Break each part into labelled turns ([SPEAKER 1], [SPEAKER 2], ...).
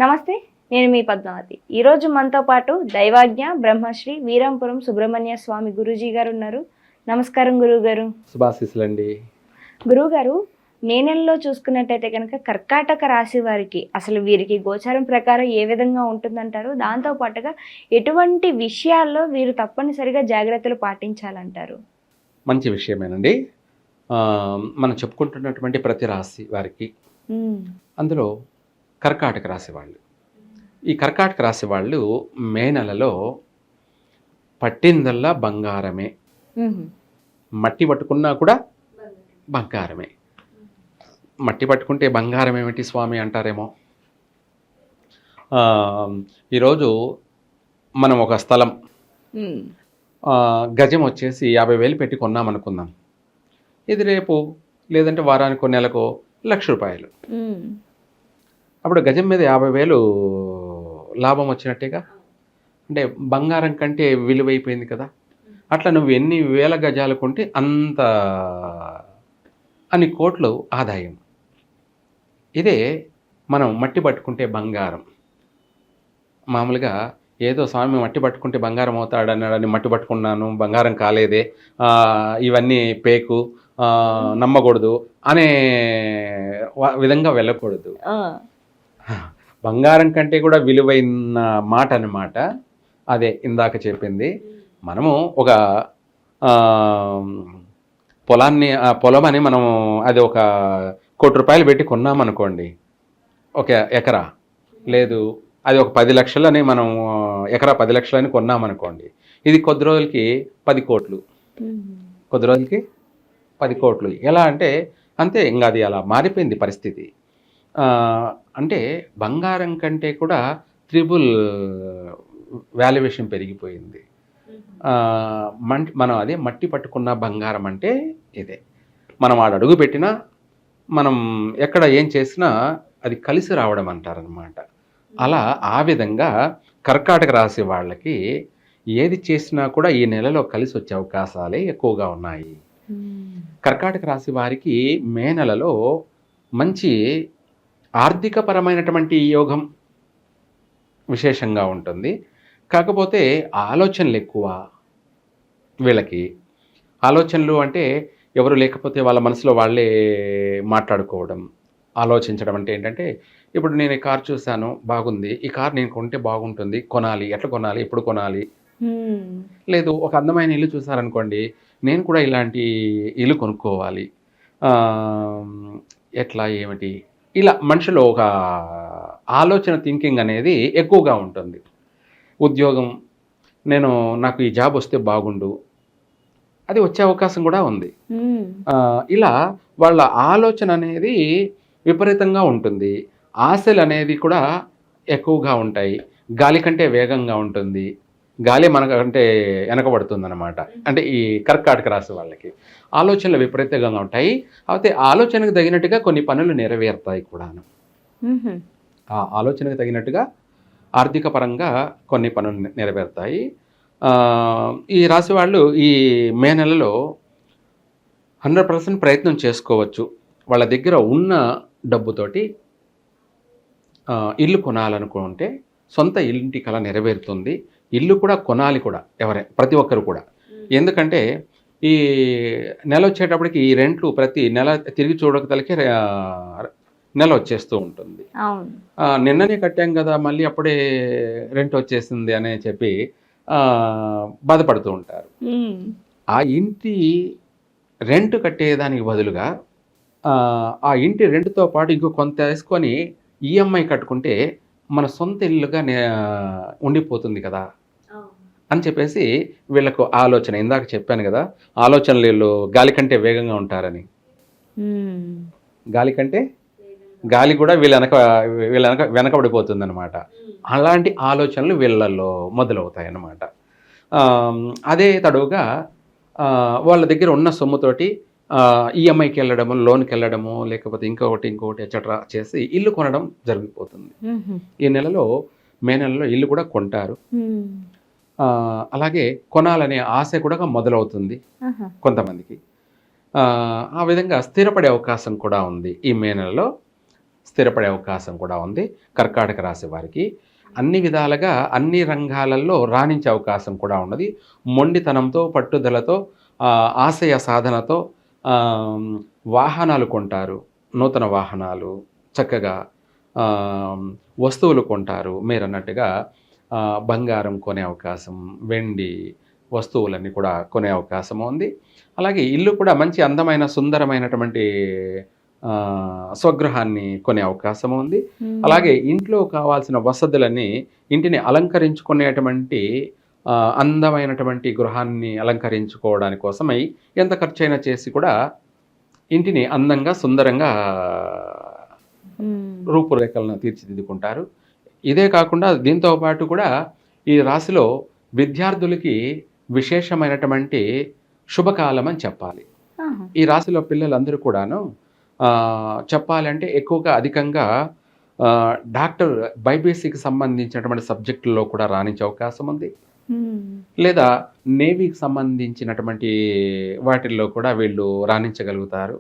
[SPEAKER 1] నమస్తే, నేను మీ పద్మావతి. ఈరోజు మనతో పాటు దైవాజ్ఞ బ్రహ్మశ్రీ వీరంపురం సుబ్రహ్మణ్య స్వామి గురూజీ గారు ఉన్నారు. నమస్కారం గురువుగారు.
[SPEAKER 2] శుభాశీస్సులండి.
[SPEAKER 1] గురువుగారు, మే నెలలో చూసుకున్నట్టయితే కనుక కర్కాటక రాశి వారికి అసలు వీరికి గోచారం ప్రకారం ఏ విధంగా ఉంటుందంటారు? దాంతో పాటుగా ఎటువంటి విషయాల్లో వీరు తప్పనిసరిగా జాగ్రత్తలు పాటించాలంటారు?
[SPEAKER 2] మంచి విషయమేనండి. మనం చెప్పుకుంటున్నటువంటి ప్రతి రాశి వారికి అందులో కర్కాటక రాశి వాళ్ళు, ఈ కర్కాటక రాశి వాళ్ళు మే నెలలో పట్టిందల్లా బంగారమే. మట్టి పట్టుకున్నా కూడా బంగారమే. మట్టి పట్టుకుంటే బంగారం ఏమిటి స్వామి అంటారేమో. ఈరోజు మనం ఒక స్థలం గజం వచ్చేసి 50,000 పెట్టి కొన్నామనుకుందాం. ఇది రేపు లేదంటే వారానికో నెలకో ₹1,00,000. అప్పుడు గజం మీద 50,000 లాభం వచ్చినట్టేగా. అంటే బంగారం కంటే విలువైపోయింది కదా. అట్లా నువ్వు ఎన్ని వేల గజాలు కొంటే అంత అన్ని కోట్లు ఆదాయం. ఇదే మనం మట్టి పట్టుకుంటే బంగారం. మామూలుగా ఏదో స్వామి మట్టి పట్టుకుంటే బంగారం అవుతాడన్నాడని మట్టి పట్టుకున్నాను, బంగారం కాలేదే, ఇవన్నీ పేకు, నమ్మకూడదు అనే విధంగా వెళ్ళకూడదు. బంగారం కంటే కూడా విలువైన మాట అన్నమాట అదే ఇందాక చెప్పింది. మనము ఒక పొలం అని మనం అది ఒక ₹1,00,00,000 పెట్టి కొన్నామనుకోండి, ఒక ఎకరా. లేదు అది ఒక 10 లక్షలని మనం ఎకరా 10 లక్షలని కొన్నామనుకోండి, ఇది కొద్ది రోజులకి 10 కోట్లు, కొద్ది రోజులకి 10 కోట్లు. ఎలా అంటే అంతే, ఇంకా అది అలా మారిపోయింది పరిస్థితి. అంటే బంగారం కంటే కూడా త్రిబుల్ వాల్యుయేషన్ పెరిగిపోయింది. మనం అదే మట్టి పట్టుకున్న బంగారం అంటే ఇదే. మనం ఆడ అడుగు పెట్టినా, మనం ఎక్కడ ఏం చేసినా అది కలిసి రావడం అంటారనమాట. అలా ఆ విధంగా కర్కాటక రాశి వాళ్ళకి ఏది చేసినా కూడా ఈ నెలలో కలిసి వచ్చే అవకాశాలే ఎక్కువగా ఉన్నాయి. కర్కాటక రాశి వారికి మే నెలలో మంచి ఆర్థికపరమైనటువంటి యోగం విశేషంగా ఉంటుంది. కాకపోతే ఆలోచనలు ఎక్కువ వీళ్ళకి. ఆలోచనలు అంటే ఎవరు లేకపోతే వాళ్ళ మనసులో వాళ్ళే మాట్లాడుకోవడం, ఆలోచించడం. అంటే ఏంటంటే, ఇప్పుడు నేను ఈ కార్ చూశాను, బాగుంది, ఈ కార్ నేను కొంటే బాగుంటుంది, కొనాలి, ఎట్లా కొనాలి, ఎప్పుడు కొనాలి. లేదు ఒక అందమైన ఇల్లు చూసారనుకోండి, నేను కూడా ఇలాంటి ఇల్లు కొనుక్కోవాలి, ఎట్లా ఏమిటి, ఇలా మనిషిలో ఒక ఆలోచన థింకింగ్ అనేది ఎక్కువగా ఉంటుంది. ఉద్యోగం, నాకు ఈ జాబ్ వస్తే బాగుండు, అది వచ్చే అవకాశం కూడా ఉంది. ఇలా వాళ్ళ ఆలోచన అనేది విపరీతంగా ఉంటుంది. ఆశలు అనేది కూడా ఎక్కువగా ఉంటాయి. గాలి కంటే వేగంగా ఉంటుంది. గాలి మనకంటే వెనకబడుతుంది అనమాట. అంటే ఈ కర్కాటక రాశి వాళ్ళకి ఆలోచనలు విపరీతంగా ఉంటాయి. అయితే ఆలోచనకు తగినట్టుగా కొన్ని పనులు నెరవేరుతాయి కూడాను. ఆ ఆలోచనకు తగినట్టుగా ఆర్థిక పరంగా కొన్ని పనులు నెరవేరుతాయి. ఈ రాశి వాళ్ళు ఈ మే నెలలో 100% ప్రయత్నం చేసుకోవచ్చు. వాళ్ళ దగ్గర ఉన్న డబ్బుతోటి ఇల్లు కొనాలనుకుంటే సొంత ఇంటి కల నెరవేరుతుంది. ఇల్లు కూడా కొనాలి కూడా ప్రతి ఒక్కరు కూడా. ఎందుకంటే ఈ నెల వచ్చేటప్పటికి ఈ రెంట్లు ప్రతి నెల తిరిగి చూడకతలకి నెల వచ్చేస్తూ ఉంటుంది. నిన్ననే కట్టాం కదా, మళ్ళీ అప్పుడే రెంట్ వచ్చేసింది అని చెప్పి బాధపడుతూ ఉంటారు. ఆ ఇంటి రెంట్ కట్టేదానికి బదులుగా ఆ ఇంటి రెంట్తో పాటు ఇంకో కొంత వేసుకొని ఈఎంఐ కట్టుకుంటే మన సొంత ఇల్లుగా ఉండిపోతుంది కదా అని చెప్పేసి వీళ్ళకు ఆలోచన. ఇందాక చెప్పాను కదా, ఆలోచనలు వీళ్ళు గాలి కంటే వేగంగా ఉంటారని. గాలి కూడా వీళ్ళ వెనకబడిపోతుంది అనమాట. అలాంటి ఆలోచనలు వీళ్ళల్లో మొదలవుతాయి అన్నమాట. అదే తడువుగా వాళ్ళ దగ్గర ఉన్న సొమ్ముతోటి ఈఎంఐకి వెళ్ళడము, లోన్కి వెళ్ళడము, లేకపోతే ఇంకొకటి ఎట్సెట్రా చేసి ఇల్లు కొనడం జరిగిపోతుంది. ఈ నెలలో మే నెలలో ఇల్లు కూడా కొంటారు. అలాగే కొనాలనే ఆశ కూడా మొదలవుతుంది కొంతమందికి. ఆ విధంగా స్థిరపడే అవకాశం కూడా ఉంది ఈ మే నెలలో. స్థిరపడే అవకాశం కూడా ఉంది కర్కాటక రాశి వారికి. అన్ని విధాలుగా అన్ని రంగాలలో రాణించే అవకాశం కూడా ఉన్నది. మొండితనంతో, పట్టుదలతో, ఆశయ సాధనతో వాహనాలు కొంటారు, నూతన వాహనాలు, చక్కగా వస్తువులు కొంటారు. మీరన్నట్టుగా బంగారం కొనే అవకాశం, వెండి వస్తువులన్నీ కూడా కొనే అవకాశం ఉంది. అలాగే ఇల్లు కూడా మంచి అందమైన సుందరమైనటువంటి స్వగృహాన్ని కొనే అవకాశం ఉంది. అలాగే ఇంట్లో కావాల్సిన వసతులన్నీ ఇంటిని అలంకరించుకునేటువంటి అందమైనటువంటి గృహాన్ని అలంకరించుకోవడానికి కోసమై ఎంత ఖర్చైనా చేసి కూడా ఇంటిని అందంగా సుందరంగా రూపురేఖలను తీర్చిదిద్దుకుంటారు. ఇదే కాకుండా దీంతో పాటు కూడా ఈ రాశిలో విద్యార్థులకి విశేషమైనటువంటి శుభకాలం అని చెప్పాలి. ఈ రాశిలో పిల్లలందరూ కూడాను చెప్పాలంటే ఎక్కువగా అధికంగా డాక్టర్ బైపీసీకి సంబంధించినటువంటి సబ్జెక్టుల్లో కూడా రాణించే అవకాశం ఉంది. లేదా నేవీకి సంబంధించినటువంటి వాటిల్లో కూడా వీళ్ళు రాణించగలుగుతారు.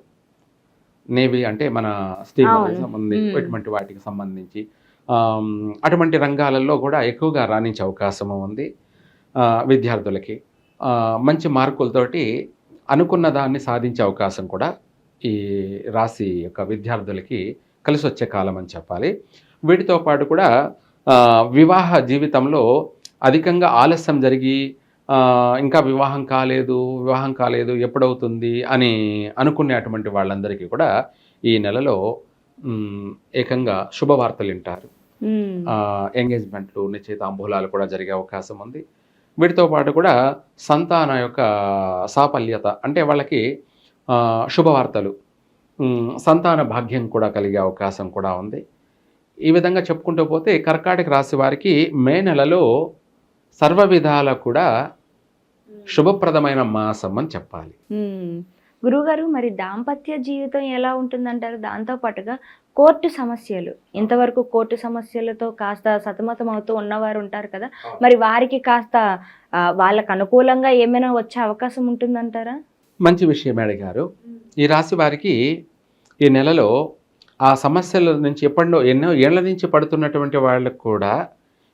[SPEAKER 2] నేవీ అంటే మన స్టీమర్ సంబంధించి వాటికి సంబంధించి అటువంటి రంగాలలో కూడా ఎక్కువగా రాణించే అవకాశం ఉంది. విద్యార్థులకి మంచి మార్కులతోటి అనుకున్న దాన్ని సాధించే అవకాశం కూడా ఈ రాశి యొక్క విద్యార్థులకి కలిసి వచ్చే కాలం అని చెప్పాలి. వీటితో పాటు కూడా వివాహ జీవితంలో అధికంగా ఆలస్యం జరిగి ఇంకా వివాహం కాలేదు ఎప్పుడవుతుంది అని అనుకునేటువంటి వాళ్ళందరికీ కూడా ఈ నెలలో ఏకంగా శుభవార్తలు వింటారు. ఎంగేజ్మెంట్లు, నిశ్చితాంబూలాలు కూడా జరిగే అవకాశం ఉంది. వీటితో పాటు కూడా సంతాన యొక్క సాఫల్యత అంటే వాళ్ళకి శుభవార్తలు, సంతాన భాగ్యం కూడా కలిగే అవకాశం కూడా ఉంది. ఈ విధంగా చెప్పుకుంటూ పోతే కర్కాటక రాశి వారికి మే నెలలో సర్వ విధాల కూడా శుభప్రదమైన మాసం అని చెప్పాలి.
[SPEAKER 1] గురుగారు, మరి దాంపత్య జీవితం ఎలా ఉంటుందంటారు? దాంతో పాటుగా కోర్టు సమస్యలు, ఇంతవరకు కోర్టు సమస్యలతో కాస్త సతమతం అవుతూ ఉన్నవారు ఉంటారు కదా, మరి వారికి కాస్త వాళ్ళకు అనుకూలంగా ఏమైనా వచ్చే అవకాశం ఉంటుందంటారా?
[SPEAKER 2] మంచి విషయం అడిగారు. ఈ రాశి వారికి ఈ నెలలో ఆ సమస్యల నుంచి ఎన్నో ఏళ్ల నుంచి పడుతున్నటువంటి వాళ్ళకు కూడా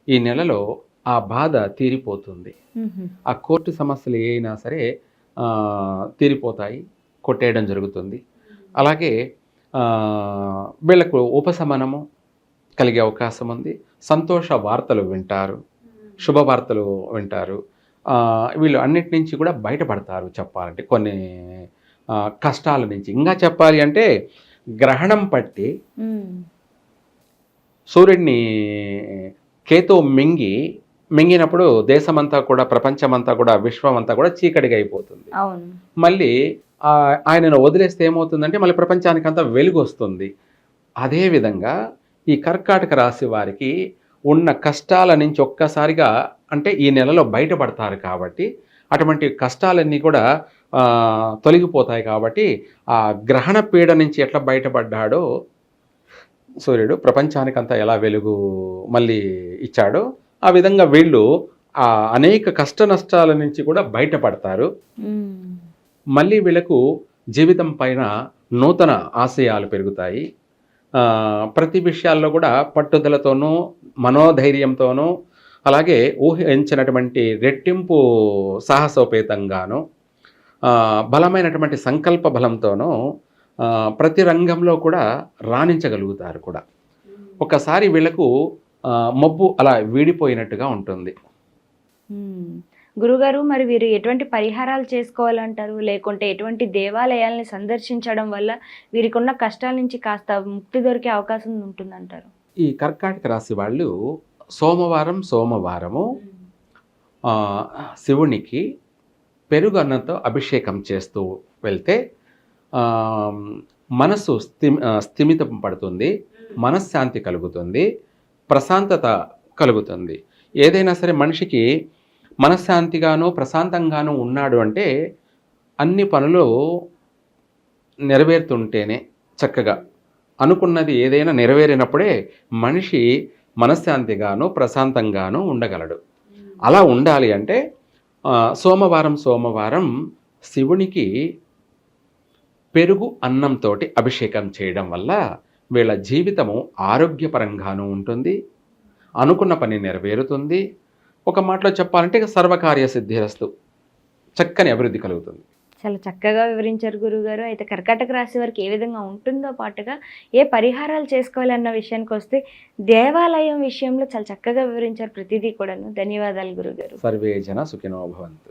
[SPEAKER 2] ఈ నెలలో ఆ బాధ తీరిపోతుంది. ఆ కోర్టు సమస్యలు ఏమైనా సరే తీరిపోతాయి, కొట్టేయడం జరుగుతుంది. అలాగే వీళ్ళకు ఉపశమనము కలిగే అవకాశం ఉంది. సంతోష వార్తలు వింటారు, శుభవార్తలు వింటారు. వీళ్ళు అన్నిటి నుంచి కూడా బయటపడతారు చెప్పాలంటే, కొన్ని కష్టాల నుంచి. ఇంకా చెప్పాలి అంటే గ్రహణం పట్టి సూర్యుడిని కేతు మింగినప్పుడు దేశమంతా కూడా, ప్రపంచమంతా కూడా, విశ్వం అంతా కూడా చీకటిగా అయిపోతుంది. మళ్ళీ ఆయనను వదిలేస్తే ఏమవుతుందంటే మళ్ళీ ప్రపంచానికి అంతా వెలుగు వస్తుంది. అదేవిధంగా ఈ కర్కాటక రాశి వారికి ఉన్న కష్టాల నుంచి ఒక్కసారిగా అంటే ఈ నెలలో బయటపడతారు కాబట్టి అటువంటి కష్టాలన్నీ కూడా తొలగిపోతాయి. కాబట్టి ఆ గ్రహణ పీడ నుంచి ఎట్లా బయటపడ్డాడో సూర్యుడు ప్రపంచానికంతా ఎలా వెలుగు మళ్ళీ ఇచ్చాడో ఆ విధంగా వీళ్ళు ఆ అనేక కష్ట నష్టాల నుంచి కూడా బయటపడతారు. మళ్ళీ వీళ్ళకు జీవితం పైన నూతన ఆశయాలు పెరుగుతాయి. ప్రతి విషయాల్లో కూడా పట్టుదలతోనూ మనోధైర్యంతోనూ అలాగే ఊహించినటువంటి రెట్టింపు సాహసోపేతంగాను బలమైనటువంటి సంకల్ప బలంతోనూ ప్రతి రంగంలో కూడా రాణించగలుగుతారు కూడా. ఒకసారి వీళ్ళకు మబ్బు అలా వీడిపోయినట్టుగా ఉంటుంది.
[SPEAKER 1] గురుగారు, మరి వీరు ఎటువంటి పరిహారాలు చేసుకోవాలంటారు? లేకుంటే ఎటువంటి దేవాలయాల్ని సందర్శించడం వల్ల వీరికి ఉన్న కష్టాల నుంచి కాస్త ముక్తి దొరికే అవకాశం ఉంటుందంటారు?
[SPEAKER 2] ఈ కర్కాటక రాశి వాళ్ళు సోమవారము శివునికి పెరుగన్నంతో అభిషేకం చేస్తూ వెళ్తే మనసు స్థిమితం పడుతుంది, మనశ్శాంతి కలుగుతుంది, ప్రశాంతత కలుగుతుంది. ఏదైనా సరే మనిషికి మనశ్శాంతిగాను ప్రశాంతంగాను ఉన్నాడు అంటే అన్ని పనులు నెరవేరుతుంటేనే, చక్కగా అనుకున్నది ఏదైనా నెరవేరినప్పుడే మనిషి మనశ్శాంతిగాను ప్రశాంతంగాను ఉండగలడు. అలా ఉండాలి అంటే సోమవారం శివునికి పెరుగు అన్నంతో అభిషేకం చేయడం వల్ల వీళ్ళ జీవితము ఆరోగ్యపరంగానూ ఉంటుంది, అనుకున్న పని నెరవేరుతుంది. ఒక మాటలో చెప్పాలంటే ఇక సర్వకార్య సిద్ధిరస్తు, చక్కని అభివృద్ధి కలుగుతుంది.
[SPEAKER 1] చాలా చక్కగా వివరించారు గురుగారు. అయితే కర్కాటక రాశి వారికి ఏ విధంగా ఉంటుందో పాటుగా ఏ పరిహారాలు చేసుకోవాలన్న విషయానికి వస్తే దేవాలయం విషయంలో చాలా చక్కగా వివరించారు ప్రతిదీ కూడాను. ధన్యవాదాలు గురుగారు.
[SPEAKER 2] సర్వే జన సుఖినో భవంతు.